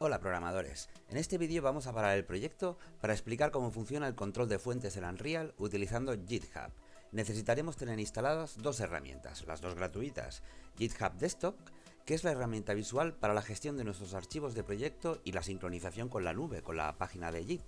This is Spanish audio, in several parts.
Hola programadores, en este vídeo vamos a parar el proyecto para explicar cómo funciona el control de fuentes en Unreal utilizando GitHub. Necesitaremos tener instaladas dos herramientas, las dos gratuitas, GitHub Desktop, que es la herramienta visual para la gestión de nuestros archivos de proyecto y la sincronización con la nube, con la página de Git,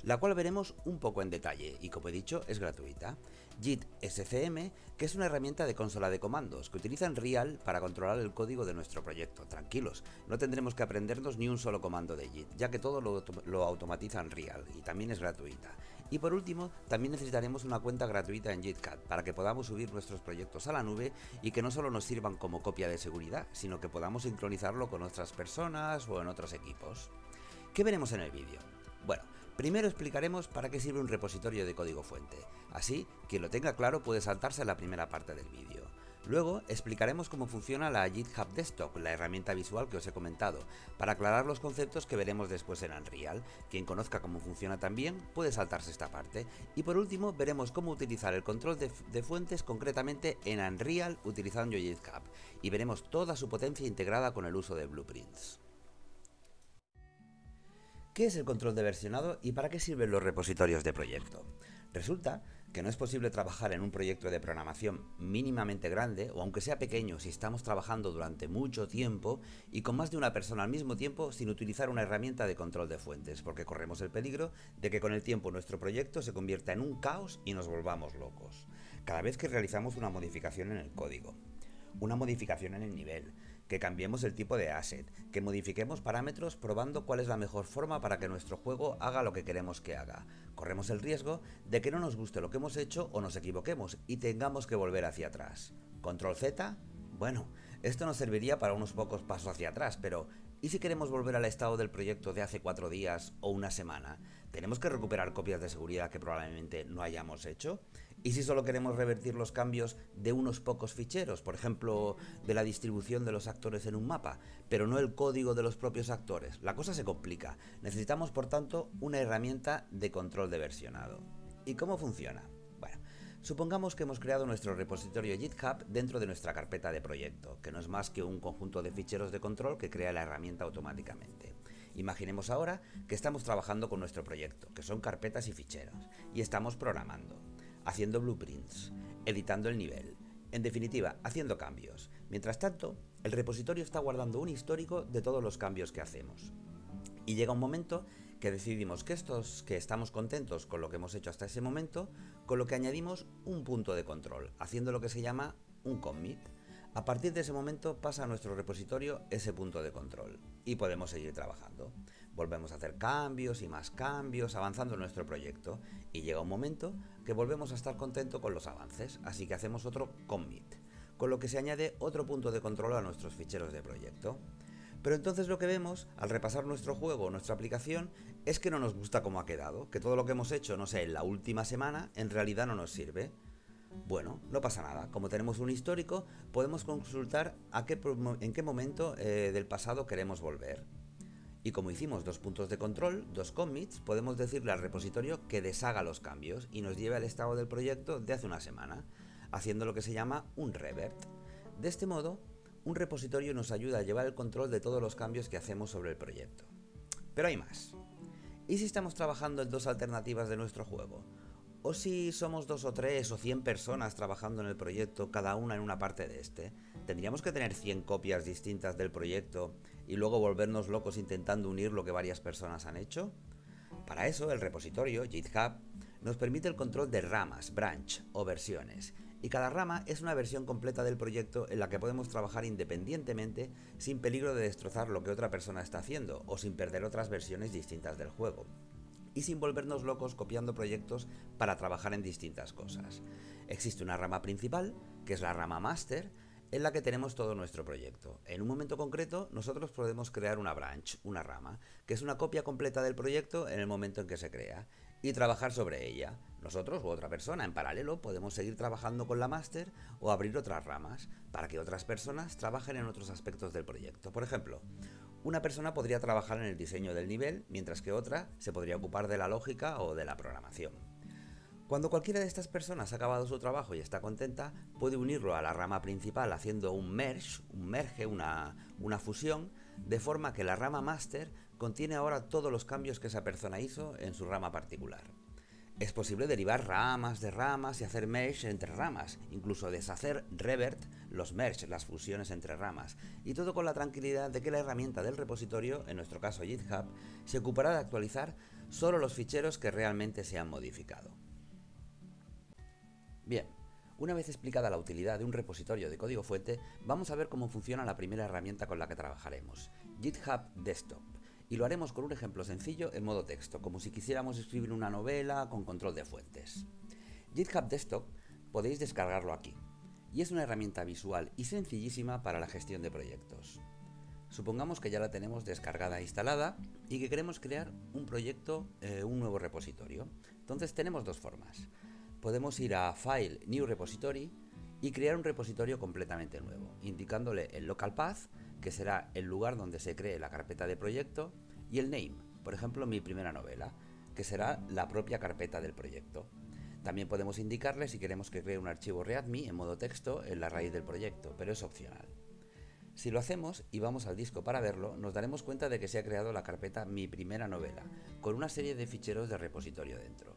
la cual veremos un poco en detalle y, como he dicho, es gratuita. Git SCM, que es una herramienta de consola de comandos que utiliza Unreal para controlar el código de nuestro proyecto. Tranquilos, no tendremos que aprendernos ni un solo comando de Git, ya que todo lo automatiza Unreal y también es gratuita. Y por último, también necesitaremos una cuenta gratuita en GitHub para que podamos subir nuestros proyectos a la nube y que no solo nos sirvan como copia de seguridad, sino que podamos sincronizarlo con otras personas o en otros equipos. ¿Qué veremos en el vídeo? Bueno, primero explicaremos para qué sirve un repositorio de código fuente. Así, quien lo tenga claro puede saltarse a la primera parte del vídeo. Luego explicaremos cómo funciona la GitHub Desktop, la herramienta visual que os he comentado, para aclarar los conceptos que veremos después en Unreal. Quien conozca cómo funciona también puede saltarse esta parte. Y por último veremos cómo utilizar el control de fuentes concretamente en Unreal utilizando GitHub. Y veremos toda su potencia integrada con el uso de blueprints. ¿Qué es el control de versionado y para qué sirven los repositorios de proyecto? Resulta que no es posible trabajar en un proyecto de programación mínimamente grande, o aunque sea pequeño, si estamos trabajando durante mucho tiempo y con más de una persona al mismo tiempo sin utilizar una herramienta de control de fuentes, porque corremos el peligro de que con el tiempo nuestro proyecto se convierta en un caos y nos volvamos locos, cada vez que realizamos una modificación en el código, una modificación en el nivel, que cambiemos el tipo de asset, que modifiquemos parámetros probando cuál es la mejor forma para que nuestro juego haga lo que queremos que haga. Corremos el riesgo de que no nos guste lo que hemos hecho o nos equivoquemos y tengamos que volver hacia atrás. ¿Control Z? Bueno, esto nos serviría para unos pocos pasos hacia atrás, pero ¿y si queremos volver al estado del proyecto de hace 4 días o una semana? ¿Tenemos que recuperar copias de seguridad que probablemente no hayamos hecho? ¿Y si solo queremos revertir los cambios de unos pocos ficheros, por ejemplo, de la distribución de los actores en un mapa, pero no el código de los propios actores? La cosa se complica. Necesitamos, por tanto, una herramienta de control de versionado. ¿Y cómo funciona? Bueno, supongamos que hemos creado nuestro repositorio GitHub dentro de nuestra carpeta de proyecto, que no es más que un conjunto de ficheros de control que crea la herramienta automáticamente. Imaginemos ahora que estamos trabajando con nuestro proyecto, que son carpetas y ficheros, y estamos programando, haciendo blueprints, editando el nivel, en definitiva, haciendo cambios. Mientras tanto, el repositorio está guardando un histórico de todos los cambios que hacemos. Y llega un momento que decidimos que estamos contentos con lo que hemos hecho hasta ese momento, con lo que añadimos un punto de control, haciendo lo que se llama un commit. A partir de ese momento pasa a nuestro repositorio ese punto de control y podemos seguir trabajando. Volvemos a hacer cambios y más cambios, avanzando en nuestro proyecto, y llega un momento que volvemos a estar contentos con los avances, así que hacemos otro commit, con lo que se añade otro punto de control a nuestros ficheros de proyecto. Pero entonces lo que vemos, al repasar nuestro juego o nuestra aplicación, es que no nos gusta cómo ha quedado, que todo lo que hemos hecho, no sé, en la última semana, en realidad no nos sirve. Bueno, no pasa nada. Como tenemos un histórico, podemos consultar en qué momento del pasado queremos volver. Y como hicimos dos puntos de control, dos commits, podemos decirle al repositorio que deshaga los cambios y nos lleve al estado del proyecto de hace una semana, haciendo lo que se llama un revert. De este modo, un repositorio nos ayuda a llevar el control de todos los cambios que hacemos sobre el proyecto. Pero hay más. ¿Y si estamos trabajando en dos alternativas de nuestro juego? ¿O si somos 2 o 3 o 100 personas trabajando en el proyecto, cada una en una parte de este? ¿Tendríamos que tener 100 copias distintas del proyecto y luego volvernos locos intentando unir lo que varias personas han hecho? Para eso, el repositorio, GitHub, nos permite el control de ramas, branch o versiones, y cada rama es una versión completa del proyecto en la que podemos trabajar independientemente sin peligro de destrozar lo que otra persona está haciendo o sin perder otras versiones distintas del juego, y sin volvernos locos copiando proyectos para trabajar en distintas cosas. Existe una rama principal, que es la rama master, en la que tenemos todo nuestro proyecto. En un momento concreto, nosotros podemos crear una branch, una rama, que es una copia completa del proyecto en el momento en que se crea, y trabajar sobre ella. Nosotros u otra persona en paralelo podemos seguir trabajando con la master o abrir otras ramas para que otras personas trabajen en otros aspectos del proyecto. Por ejemplo, una persona podría trabajar en el diseño del nivel, mientras que otra se podría ocupar de la lógica o de la programación. Cuando cualquiera de estas personas ha acabado su trabajo y está contenta, puede unirlo a la rama principal haciendo un merge, una fusión, de forma que la rama master contiene ahora todos los cambios que esa persona hizo en su rama particular. Es posible derivar ramas de ramas y hacer merge entre ramas, incluso deshacer revert, los merge, las fusiones entre ramas, y todo con la tranquilidad de que la herramienta del repositorio, en nuestro caso GitHub, se ocupará de actualizar solo los ficheros que realmente se han modificado. Bien, una vez explicada la utilidad de un repositorio de código fuente, vamos a ver cómo funciona la primera herramienta con la que trabajaremos, GitHub Desktop. Y lo haremos con un ejemplo sencillo en modo texto, como si quisiéramos escribir una novela con control de fuentes. GitHub Desktop podéis descargarlo aquí, y es una herramienta visual y sencillísima para la gestión de proyectos. Supongamos que ya la tenemos descargada e instalada y que queremos crear un proyecto, un nuevo repositorio. Entonces tenemos dos formas. Podemos ir a File, New Repository y crear un repositorio completamente nuevo, indicándole el local path, que será el lugar donde se cree la carpeta de proyecto, y el name, por ejemplo mi primera novela, que será la propia carpeta del proyecto. También podemos indicarle si queremos que cree un archivo readme en modo texto en la raíz del proyecto, pero es opcional. Si lo hacemos y vamos al disco para verlo, nos daremos cuenta de que se ha creado la carpeta mi primera novela, con una serie de ficheros de repositorio dentro.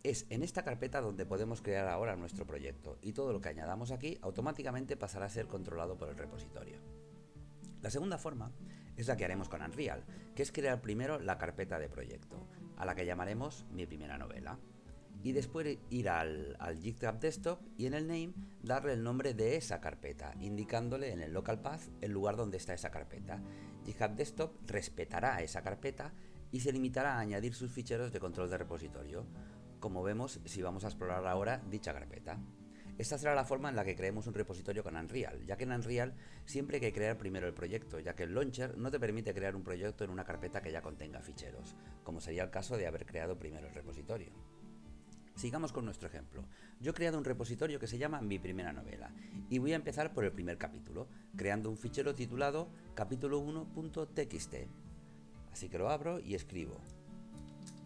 Es en esta carpeta donde podemos crear ahora nuestro proyecto, y todo lo que añadamos aquí automáticamente pasará a ser controlado por el repositorio. La segunda forma es la que haremos con Unreal, que es crear primero la carpeta de proyecto, a la que llamaremos mi primera novela, y después ir al GitHub Desktop y en el name darle el nombre de esa carpeta, indicándole en el local path el lugar donde está esa carpeta. GitHub Desktop respetará esa carpeta y se limitará a añadir sus ficheros de control de repositorio, como vemos si vamos a explorar ahora dicha carpeta. Esta será la forma en la que creemos un repositorio con Unreal, ya que en Unreal siempre hay que crear primero el proyecto, ya que el launcher no te permite crear un proyecto en una carpeta que ya contenga ficheros, como sería el caso de haber creado primero el repositorio. Sigamos con nuestro ejemplo. Yo he creado un repositorio que se llama Mi Primera Novela y voy a empezar por el primer capítulo, creando un fichero titulado capítulo1.txt. Así que lo abro y escribo: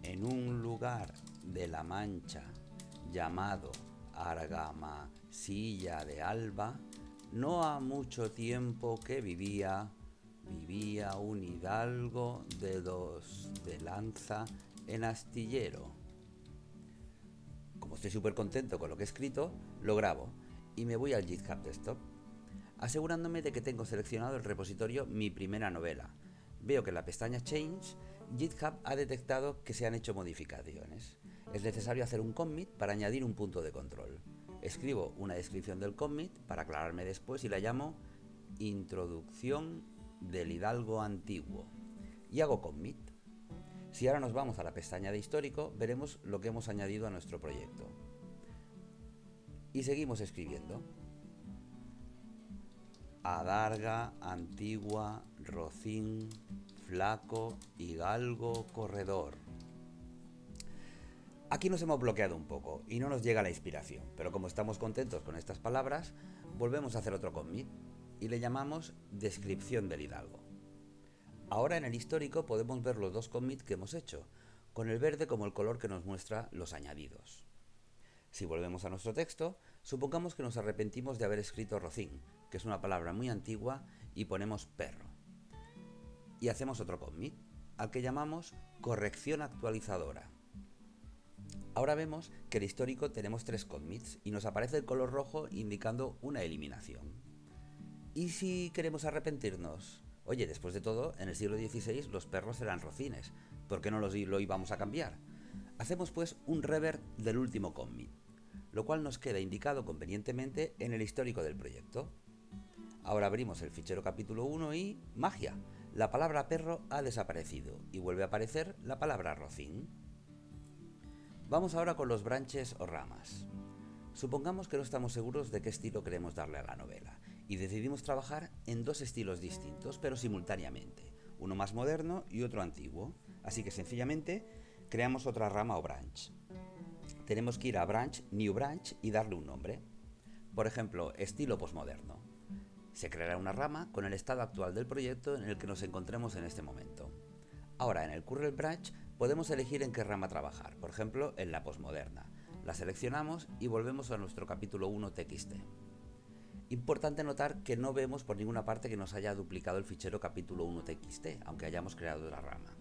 en un lugar de la Mancha llamado Argamasilla de Alba, no ha mucho tiempo que vivía un hidalgo de dos de lanza en astillero. Como estoy súper contento con lo que he escrito, lo grabo y me voy al GitHub Desktop, asegurándome de que tengo seleccionado el repositorio Mi Primera Novela. Veo que en la pestaña Change, GitHub ha detectado que se han hecho modificaciones. Es necesario hacer un commit para añadir un punto de control. Escribo una descripción del commit para aclararme después y la llamo Introducción del Hidalgo Antiguo. Y hago commit. Si ahora nos vamos a la pestaña de histórico, veremos lo que hemos añadido a nuestro proyecto. Y seguimos escribiendo. Adarga, Antigua, Rocín, Flaco, Hidalgo, Corredor. Aquí nos hemos bloqueado un poco y no nos llega la inspiración, pero como estamos contentos con estas palabras, volvemos a hacer otro commit y le llamamos Descripción del Hidalgo. Ahora en el histórico podemos ver los dos commits que hemos hecho, con el verde como el color que nos muestra los añadidos. Si volvemos a nuestro texto, supongamos que nos arrepentimos de haber escrito rocín, que es una palabra muy antigua, y ponemos perro. Y hacemos otro commit, al que llamamos corrección actualizadora. Ahora vemos que en el histórico tenemos 3 commits y nos aparece el color rojo indicando una eliminación. ¿Y si queremos arrepentirnos? Oye, después de todo, en el siglo XVI los perros eran rocines, ¿por qué no lo íbamos a cambiar? Hacemos pues un revert del último commit, lo cual nos queda indicado convenientemente en el histórico del proyecto. Ahora abrimos el fichero capítulo 1 y ¡magia! La palabra perro ha desaparecido y vuelve a aparecer la palabra rocín. Vamos ahora con los branches o ramas. Supongamos que no estamos seguros de qué estilo queremos darle a la novela y decidimos trabajar en 2 estilos distintos pero simultáneamente, uno más moderno y otro antiguo, así que sencillamente creamos otra rama o branch. Tenemos que ir a Branch, New Branch y darle un nombre. Por ejemplo, estilo posmoderno. Se creará una rama con el estado actual del proyecto en el que nos encontremos en este momento. Ahora en el Current Branch podemos elegir en qué rama trabajar, por ejemplo en la posmoderna. La seleccionamos y volvemos a nuestro capítulo 1 TXT. Importante notar que no vemos por ninguna parte que nos haya duplicado el fichero capítulo 1.txt, aunque hayamos creado la rama.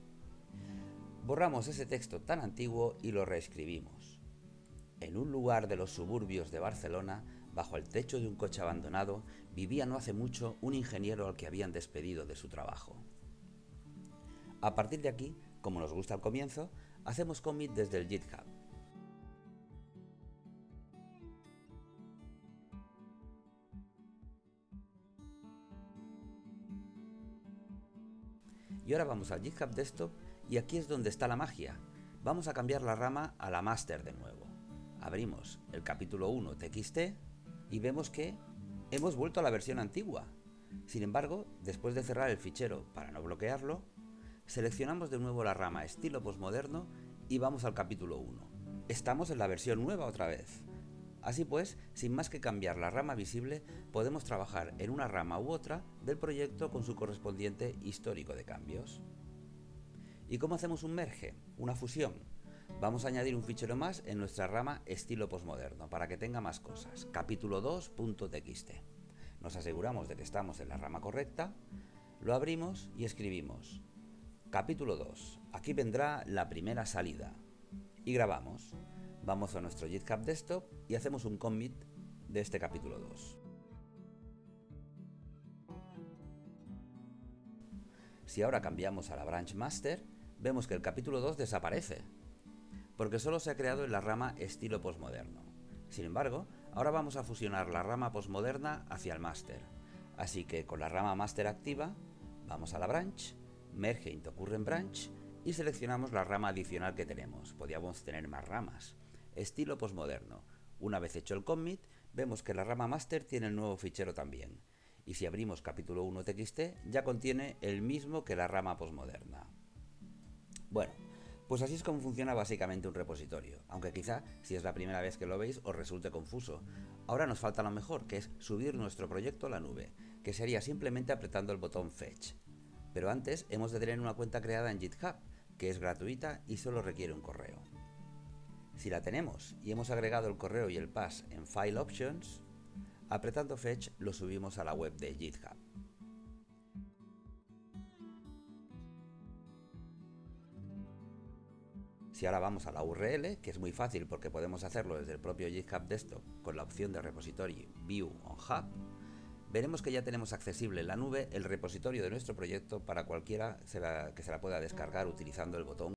Borramos ese texto tan antiguo y lo reescribimos. En un lugar de los suburbios de Barcelona, bajo el techo de un coche abandonado, vivía no hace mucho un ingeniero al que habían despedido de su trabajo. A partir de aquí, como nos gusta al comienzo, hacemos commit desde el GitHub. Y ahora vamos al GitHub Desktop y aquí es donde está la magia. Vamos a cambiar la rama a la master de nuevo. Abrimos el capítulo 1.txt y vemos que hemos vuelto a la versión antigua. Sin embargo, después de cerrar el fichero para no bloquearlo, seleccionamos de nuevo la rama estilo posmoderno y vamos al capítulo 1. Estamos en la versión nueva otra vez. Así pues, sin más que cambiar la rama visible, podemos trabajar en una rama u otra del proyecto con su correspondiente histórico de cambios. ¿Y cómo hacemos un merge? Una fusión. Vamos a añadir un fichero más en nuestra rama estilo posmoderno para que tenga más cosas, capítulo 2.txt. Nos aseguramos de que estamos en la rama correcta, lo abrimos y escribimos capítulo 2. Aquí vendrá la primera salida y grabamos. Vamos a nuestro GitHub Desktop y hacemos un commit de este capítulo 2. Si ahora cambiamos a la branch master, vemos que el capítulo 2 desaparece, porque solo se ha creado en la rama estilo posmoderno. Sin embargo, ahora vamos a fusionar la rama posmoderna hacia el master. Así que con la rama master activa, vamos a la branch, merge into current branch y seleccionamos la rama adicional que tenemos. Podríamos tener más ramas. Estilo posmoderno. Una vez hecho el commit, vemos que la rama master tiene el nuevo fichero también. Y si abrimos capítulo 1.txt, ya contiene el mismo que la rama posmoderna. Bueno, pues así es como funciona básicamente un repositorio, aunque quizá, si es la primera vez que lo veis, os resulte confuso. Ahora nos falta lo mejor, que es subir nuestro proyecto a la nube, que sería simplemente apretando el botón Fetch. Pero antes hemos de tener una cuenta creada en GitHub, que es gratuita y solo requiere un correo. Si la tenemos y hemos agregado el correo y el pass en File Options, apretando Fetch lo subimos a la web de GitHub. Si ahora vamos a la URL, que es muy fácil porque podemos hacerlo desde el propio GitHub Desktop con la opción de repository View on Hub, veremos que ya tenemos accesible en la nube el repositorio de nuestro proyecto para cualquiera que se la pueda descargar utilizando el botón.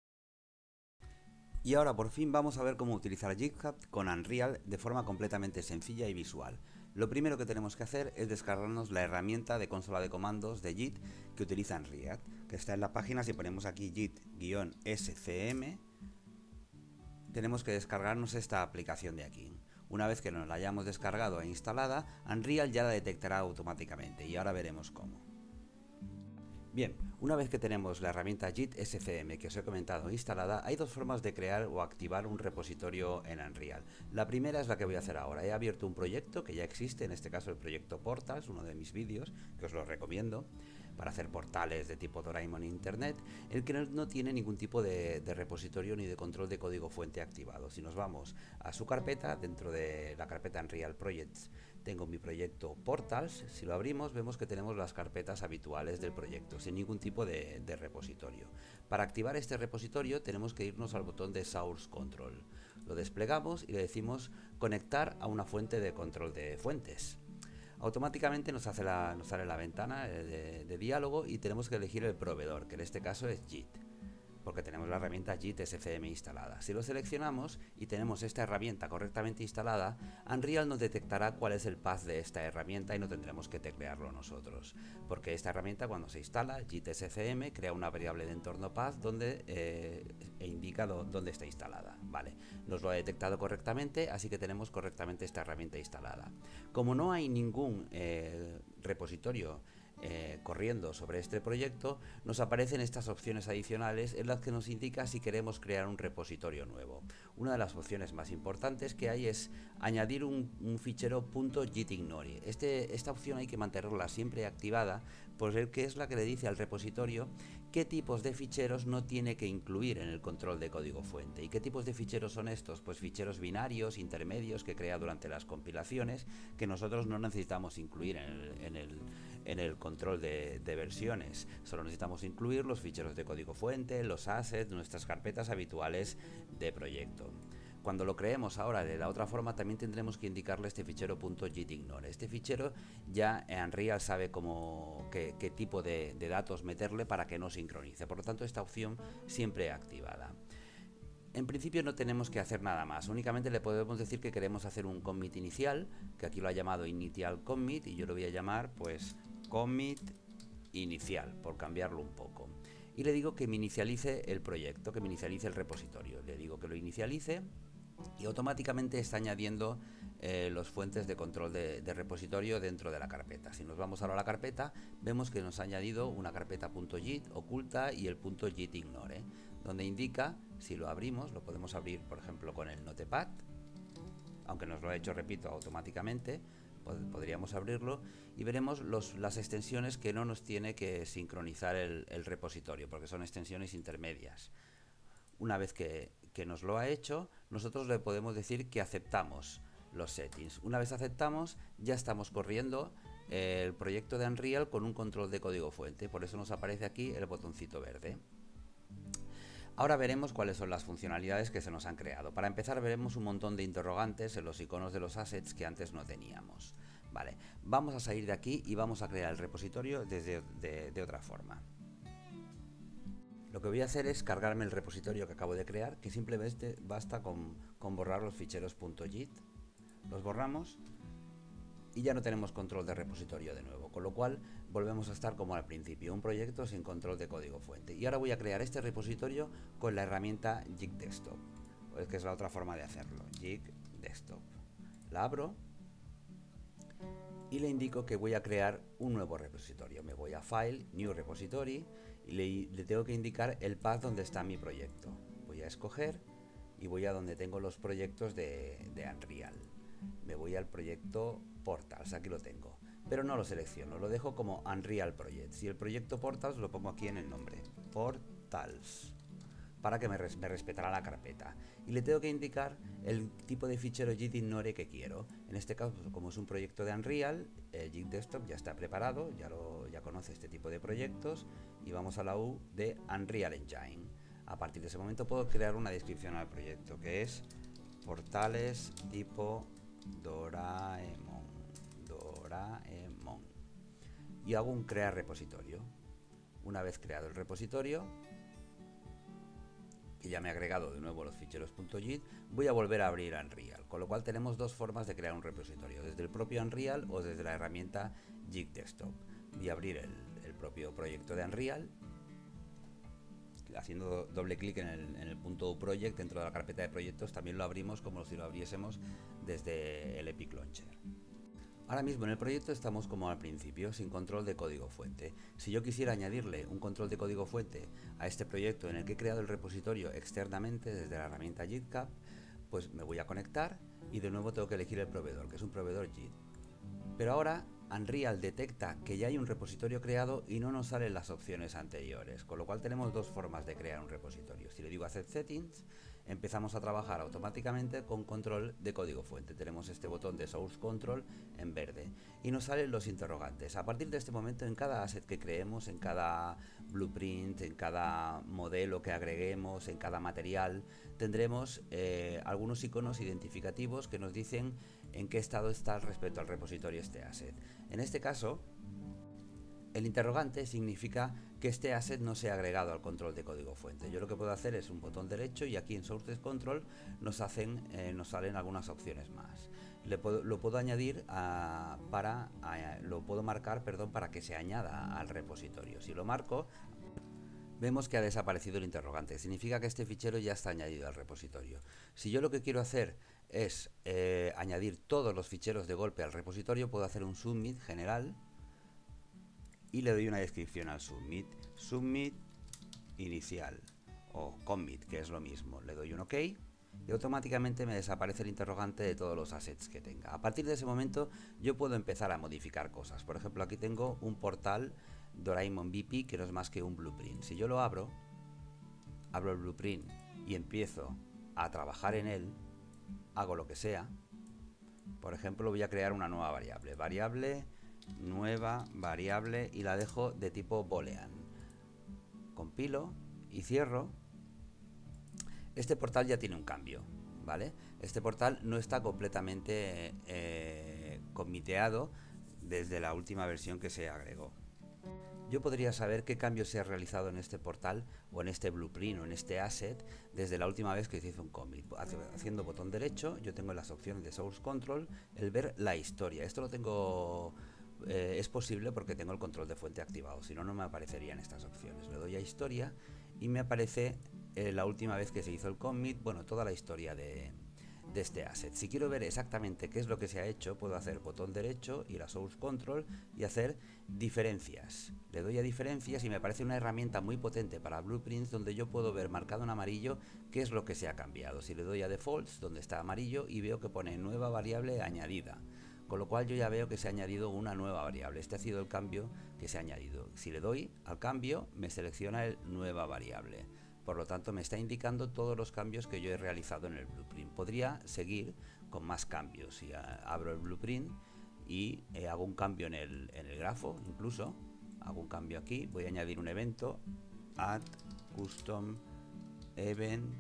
Y ahora por fin vamos a ver cómo utilizar GitHub con Unreal de forma completamente sencilla y visual. Lo primero que tenemos que hacer es descargarnos la herramienta de consola de comandos de Git que utiliza Unreal, que está en la página. Si ponemos aquí git-scm, tenemos que descargarnos esta aplicación de aquí. Una vez que nos la hayamos descargado e instalada, Unreal ya la detectará automáticamente y ahora veremos cómo. Bien, una vez que tenemos la herramienta git-scm que os he comentado instalada, hay dos formas de crear o activar un repositorio en Unreal. La primera es la que voy a hacer ahora. He abierto un proyecto que ya existe, en este caso el proyecto Portals, uno de mis vídeos, que os lo recomiendo, para hacer portales de tipo Doraemon en Internet, el que no tiene ningún tipo de repositorio ni de control de código fuente activado. Si nos vamos a su carpeta, dentro de la carpeta Unreal Projects, tengo mi proyecto Portals. Si lo abrimos, vemos que tenemos las carpetas habituales del proyecto, sin ningún tipo de repositorio. Para activar este repositorio tenemos que irnos al botón de Source Control. Lo desplegamos y le decimos conectar a una fuente de control de fuentes. Automáticamente nos sale la ventana de diálogo y tenemos que elegir el proveedor, que en este caso es Git, porque tenemos la herramienta git-scm instalada. Si lo seleccionamos y tenemos esta herramienta correctamente instalada, Unreal nos detectará cuál es el path de esta herramienta y no tendremos que teclearlo nosotros, porque esta herramienta, cuando se instala, git-scm crea una variable de entorno path donde indica dónde está instalada. Vale, nos lo ha detectado correctamente, así que tenemos correctamente esta herramienta instalada. Como no hay ningún repositorio corriendo sobre este proyecto, nos aparecen estas opciones adicionales en las que nos indica si queremos crear un repositorio nuevo. Una de las opciones más importantes que hay es añadir un fichero .gitignore. Esta opción hay que mantenerla siempre activada pues el que es la que le dice al repositorio qué tipos de ficheros no tiene que incluir en el control de código fuente. ¿Y qué tipos de ficheros son estos? Pues ficheros binarios, intermedios, que crea durante las compilaciones, que nosotros no necesitamos incluir en el control de versiones. Solo necesitamos incluir los ficheros de código fuente, los assets, nuestras carpetas habituales de proyecto. Cuando lo creemos ahora de la otra forma, también tendremos que indicarle este fichero .gitignore. Este fichero ya Unreal sabe qué tipo de datos meterle para que no sincronice. Por lo tanto, esta opción siempre activada. En principio no tenemos que hacer nada más, únicamente le podemos decir que queremos hacer un commit inicial, que aquí lo ha llamado initial commit, y yo lo voy a llamar pues commit inicial, por cambiarlo un poco. Y le digo que me inicialice el proyecto, que me inicialice el repositorio. Le digo que lo inicialice y automáticamente está añadiendo los fuentes de control de repositorio dentro de la carpeta. Si nos vamos ahora a la carpeta, vemos que nos ha añadido una carpeta .git oculta y el .gitignore, donde indica, si lo abrimos, lo podemos abrir por ejemplo con el Notepad, aunque nos lo ha hecho, repito, automáticamente. Podríamos abrirlo y veremos las extensiones que no nos tiene que sincronizar el repositorio, porque son extensiones intermedias. Una vez que nos lo ha hecho, nosotros le podemos decir que aceptamos los settings. Una vez aceptamos, ya estamos corriendo el proyecto de Unreal con un control de código fuente. Por eso nos aparece aquí el botoncito verde. Ahora veremos cuáles son las funcionalidades que se nos han creado. Para empezar, veremos un montón de interrogantes en los iconos de los assets que antes no teníamos. Vale, vamos a salir de aquí y vamos a crear el repositorio de otra forma. Lo que voy a hacer es cargarme el repositorio que acabo de crear, que simplemente basta con borrar los ficheros .git. Los borramos y ya no tenemos control de repositorio de nuevo, con lo cual volvemos a estar como al principio, un proyecto sin control de código fuente. Y ahora voy a crear este repositorio con la herramienta Jig Desktop, que es la otra forma de hacerlo, Jig Desktop. La abro y le indico que voy a crear un nuevo repositorio. Me voy a File, New Repository y le tengo que indicar el path donde está mi proyecto. Voy a escoger y voy a donde tengo los proyectos de Unreal. Me voy al proyecto Portals, aquí lo tengo, pero no lo selecciono, lo dejo como Unreal Project. Y el proyecto Portals lo pongo aquí en el nombre, Portals, para que me respetará la carpeta. Y le tengo que indicar el tipo de fichero gitignore que quiero. En este caso, como es un proyecto de Unreal, el Jig Desktop ya está preparado, ya conoce este tipo de proyectos, y vamos a la U de Unreal Engine. A partir de ese momento puedo crear una descripción al proyecto, que es Portales tipo Doraemon. Y hago un crear repositorio. Una vez creado el repositorio, que ya me ha agregado de nuevo los ficheros .git, voy a volver a abrir Unreal, con lo cual tenemos dos formas de crear un repositorio, desde el propio Unreal o desde la herramienta Jig Desktop. Voy a abrir el propio proyecto de Unreal, haciendo doble clic en el punto project dentro de la carpeta de proyectos. También lo abrimos como si lo abriésemos desde el Epic Launcher. Ahora mismo en el proyecto estamos como al principio, sin control de código fuente. Si yo quisiera añadirle un control de código fuente a este proyecto en el que he creado el repositorio externamente desde la herramienta JITcap, pues me voy a conectar y de nuevo tengo que elegir el proveedor, que es un proveedor JIT. Pero ahora Unreal detecta que ya hay un repositorio creado y no nos salen las opciones anteriores, con lo cual tenemos dos formas de crear un repositorio. Si le digo Set Settings, empezamos a trabajar automáticamente con control de código fuente. Tenemos este botón de Source Control en verde y nos salen los interrogantes. A partir de este momento, en cada asset que creemos, en cada blueprint, en cada modelo que agreguemos, en cada material, tendremos algunos iconos identificativos que nos dicen en qué estado está respecto al repositorio este asset. En este caso, el interrogante significa que este asset no se ha agregado al control de código fuente. Yo lo que puedo hacer es un botón derecho y aquí en Source Control nos salen algunas opciones más. Lo puedo añadir lo puedo marcar, para que se añada al repositorio. Si lo marco, vemos que ha desaparecido el interrogante. Significa que este fichero ya está añadido al repositorio. Si yo lo que quiero hacer es añadir todos los ficheros de golpe al repositorio, puedo hacer un submit general y le doy una descripción al submit. Submit inicial o commit, que es lo mismo. Le doy un OK y automáticamente me desaparece el interrogante de todos los assets que tenga. A partir de ese momento yo puedo empezar a modificar cosas. Por ejemplo, aquí tengo un portal Doraemon BP, que no es más que un blueprint. Si yo lo abro el blueprint y empiezo a trabajar en él, hago lo que sea. Por ejemplo, voy a crear una nueva variable, nueva variable, y la dejo de tipo boolean. Compilo y cierro. Este portal ya tiene un cambio, ¿vale? Este portal no está completamente commiteado desde la última versión que se agregó. Yo podría saber qué cambios se ha realizado en este portal o en este blueprint o en este asset desde la última vez que se hizo un commit. Haciendo botón derecho, yo tengo en las opciones de Source Control el ver la historia. Esto lo tengo, es posible porque tengo el control de fuente activado, si no, no me aparecerían estas opciones. Le doy a historia y me aparece la última vez que se hizo el commit, bueno, toda la historia de este asset. Si quiero ver exactamente qué es lo que se ha hecho, puedo hacer botón derecho, ir a Source Control y hacer diferencias. Le doy a diferencias y me aparece una herramienta muy potente para blueprints donde yo puedo ver marcado en amarillo qué es lo que se ha cambiado. Si le doy a Defaults, donde está amarillo, y veo que pone nueva variable añadida, con lo cual yo ya veo que se ha añadido una nueva variable. Este ha sido el cambio que se ha añadido. Si le doy al cambio, me selecciona el nueva variable. Por lo tanto, me está indicando todos los cambios que yo he realizado en el blueprint. Podría seguir con más cambios. Si abro el blueprint y hago un cambio en el grafo, incluso hago un cambio aquí, voy a añadir un evento, add custom event.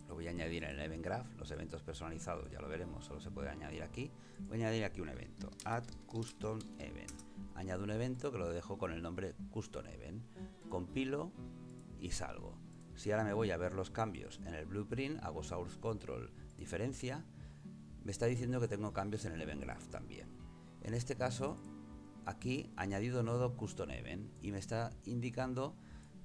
Lo voy a añadir en el event graph. Los eventos personalizados ya lo veremos, solo se puede añadir aquí. Voy a añadir aquí un evento, add custom event. Añado un evento que lo dejo con el nombre custom event. Compilo y salgo. Si ahora me voy a ver los cambios en el blueprint, hago source control diferencia, me está diciendo que tengo cambios en el event graph también. En este caso, aquí añadido nodo custom event y me está indicando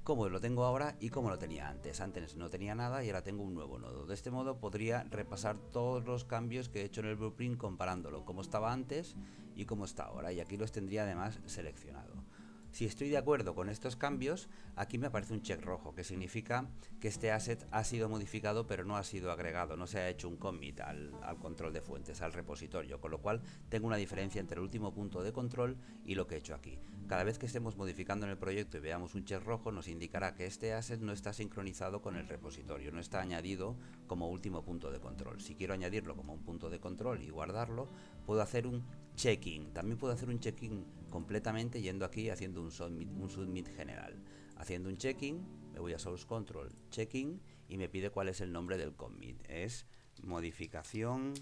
cómo lo tengo ahora y cómo lo tenía antes. Antes no tenía nada y ahora tengo un nuevo nodo. De este modo podría repasar todos los cambios que he hecho en el blueprint comparándolo cómo estaba antes y cómo está ahora. Y aquí los tendría además seleccionado. Si estoy de acuerdo con estos cambios, aquí me aparece un check rojo, que significa que este asset ha sido modificado pero no ha sido agregado, no se ha hecho un commit al control de fuentes, al repositorio, con lo cual tengo una diferencia entre el último punto de control y lo que he hecho aquí. Cada vez que estemos modificando en el proyecto y veamos un check rojo, nos indicará que este asset no está sincronizado con el repositorio, no está añadido como último punto de control. Si quiero añadirlo como un punto de control y guardarlo, puedo hacer un checking. También puedo hacer un checking completamente yendo aquí y haciendo un submit general. Haciendo un checking, me voy a Source Control, checking, y me pide cuál es el nombre del commit. Es modificación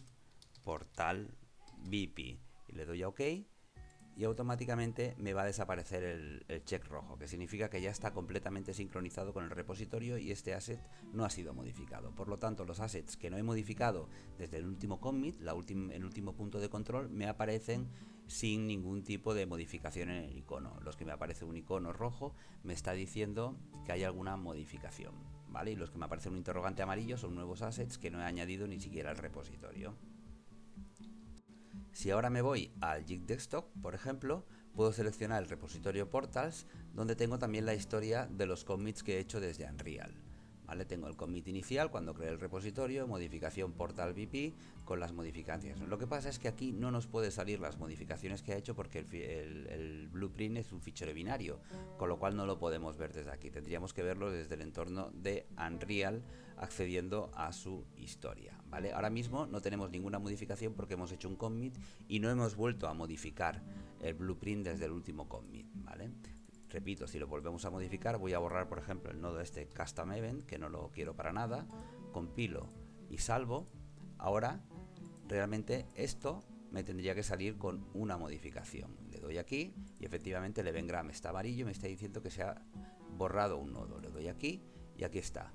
portal BP. Y le doy a OK y automáticamente me va a desaparecer el check rojo, que significa que ya está completamente sincronizado con el repositorio y este asset no ha sido modificado. Por lo tanto, los assets que no he modificado desde el último commit, el último punto de control, me aparecen sin ningún tipo de modificación en el icono. Los que me aparece un icono rojo me está diciendo que hay alguna modificación, ¿vale? Y los que me aparece un interrogante amarillo son nuevos assets que no he añadido ni siquiera al repositorio. Si ahora me voy al Jig Desktop, por ejemplo, puedo seleccionar el repositorio Portals, donde tengo también la historia de los commits que he hecho desde Unreal. ¿Vale? Tengo el commit inicial cuando creé el repositorio, modificación Portal BP con las modificaciones. Lo que pasa es que aquí no nos puede salir las modificaciones que ha hecho porque el blueprint es un fichero binario, con lo cual no lo podemos ver desde aquí. Tendríamos que verlo desde el entorno de Unreal accediendo a su historia. ¿Vale? Ahora mismo no tenemos ninguna modificación porque hemos hecho un commit y no hemos vuelto a modificar el blueprint desde el último commit. ¿Vale? Repito, si lo volvemos a modificar, voy a borrar, por ejemplo, el nodo este Custom Event, que no lo quiero para nada, compilo y salvo. Ahora, realmente esto me tendría que salir con una modificación. Le doy aquí y efectivamente el event gram está amarillo y me está diciendo que se ha borrado un nodo. Le doy aquí y aquí está.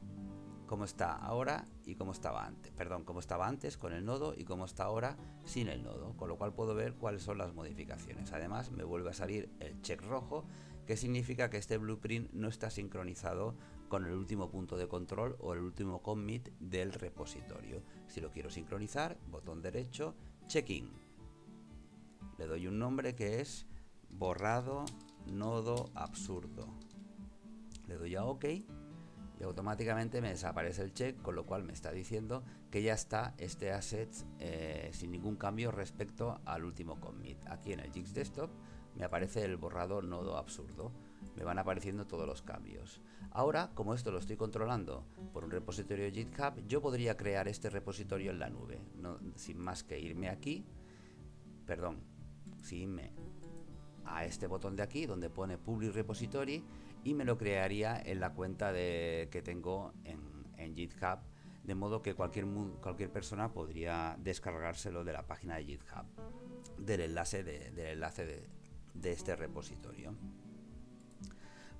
Cómo está ahora y cómo estaba antes. Perdón, cómo estaba antes con el nodo y cómo está ahora sin el nodo. Con lo cual puedo ver cuáles son las modificaciones. Además, me vuelve a salir el check rojo, que significa que este blueprint no está sincronizado con el último punto de control o el último commit del repositorio. Si lo quiero sincronizar, botón derecho, checking. Le doy un nombre que es borrado nodo absurdo. Le doy a OK y automáticamente me desaparece el check, con lo cual me está diciendo que ya está este asset sin ningún cambio respecto al último commit. Aquí en el Gix Desktop me aparece el borrado nodo absurdo, me van apareciendo todos los cambios. Ahora, como esto lo estoy controlando por un repositorio de GitHub, yo podría crear este repositorio en la nube, sin más que irme aquí, sin irme a este botón de aquí donde pone Public Repository, y me lo crearía en la cuenta que tengo en GitHub, de modo que cualquier persona podría descargárselo de la página de GitHub, del enlace de este repositorio.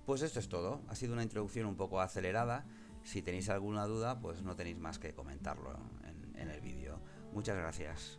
Pues esto es todo. Ha sido una introducción un poco acelerada. Si tenéis alguna duda, pues no tenéis más que comentarlo en el vídeo. Muchas gracias.